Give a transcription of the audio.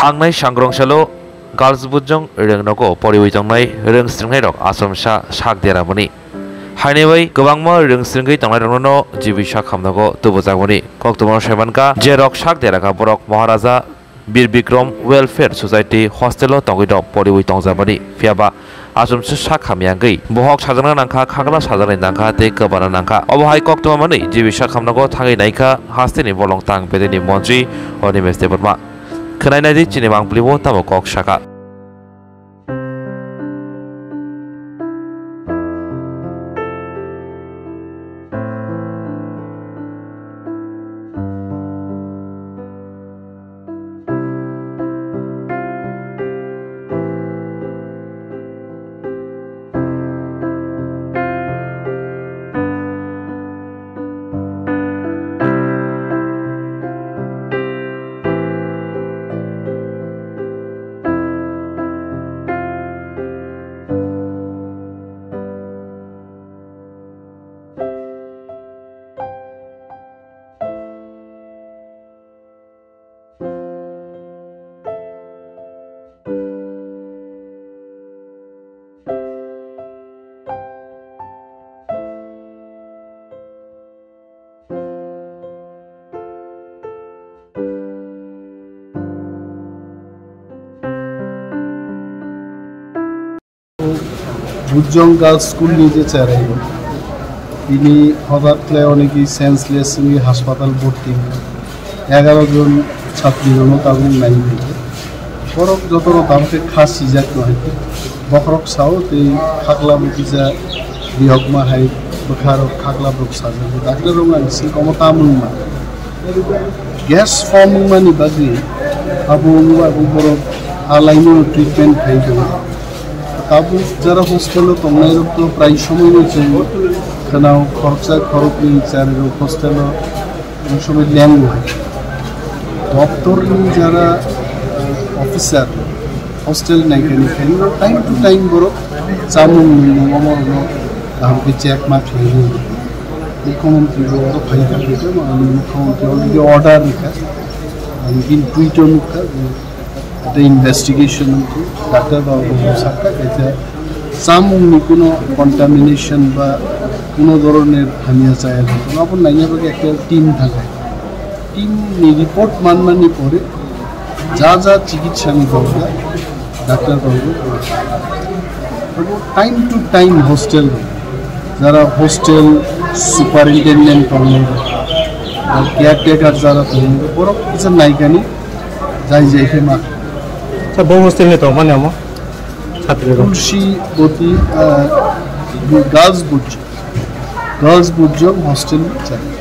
थांनाय सांग्रांसालो गार्ल्स बुजों रोंनांगौ परिवैतंनाय रोंस्रिंनाय रक आश्रमसा साक देरामनि हाइनेबै गोबांमा रोंस्रिंगै तंनाय रंनो जिबिसा खामनांगौ तुबुजागमनि कक्तमर सेबानका जे रक साक देराका बरक महाराजा बीर विक्रम वेलफेयर सोसाइटी हस्टेलो तंगैद परिवैतंजाबनि फियाबा आश्रमसो साक खामियांगै बहक साजाना नांखा खागला साजानाय नांखा ते गोबाना नांखा अबहाय कक्तमनि जिबिसा खामनांगौ थाङै नायखा हास्तेनि बलंतां बेदेनि मन्त्रि अनिमेश देबबर्मा खोनायनायदि चिनिमां ब्लिबो तामो कक साका বুজং গার্লস স্কুল নিজে চালাইব তিনি হঠাৎ অনেকেই সেন্সলেস হাসপাতাল ভর্তি 11 জন ছাত্রীজন তাদের নাই থেকে বরক যত তাকে খাস সিজাক নয় বখরক সাও তে খাগলা বুকিজা বিহকমা হাই বখার খাগলা বুক সাজা doctor রঙান C Kamata মুনমা gas form মানি বাগি আবু আবু বরক আলাইনো ট্রিটমেন্ট খাইতো ताबु जरा हस्टेलो तंनाय रक्तो प्राय समयनो जों खोनाव खरचा खरकनि जारो हस्टेलो समय ल्यांगुय डक्टरनि जरा अफिसार हस्टेल नायगनि खायनो टाइम टू टाइम बरो जामुं नमरनो आमके चेक मा थैयो मुख्यमंत्री बरो फायदा फैदो माने मुख्यमंत्री अलरेडी ऑर्डर निखा इन ट्विटर मुखा the investigation into Dr. Babu Saka कहते हैं सामुंग कोनो contamination बा कोनो धरনের হানিয়া চায় না তো আপন নাইয়া বলে একটা টিম থাকে টিম নি রিপোর্ট মানমানি পরে যা যা চিকিৎসা নি করবে doctor Babu time to time hostel যারা হোস্টেল সুপারিনটেন্ডেন্ট করলেন আর কেয়ারটেকার যারা করলেন বড় কিছু নাইকানি যাই যাইকে মা बहु हस्टेल ने तो माने हम छात्र तुलसी बोती गर्ल्स बुज हॉस्टल चाहिए।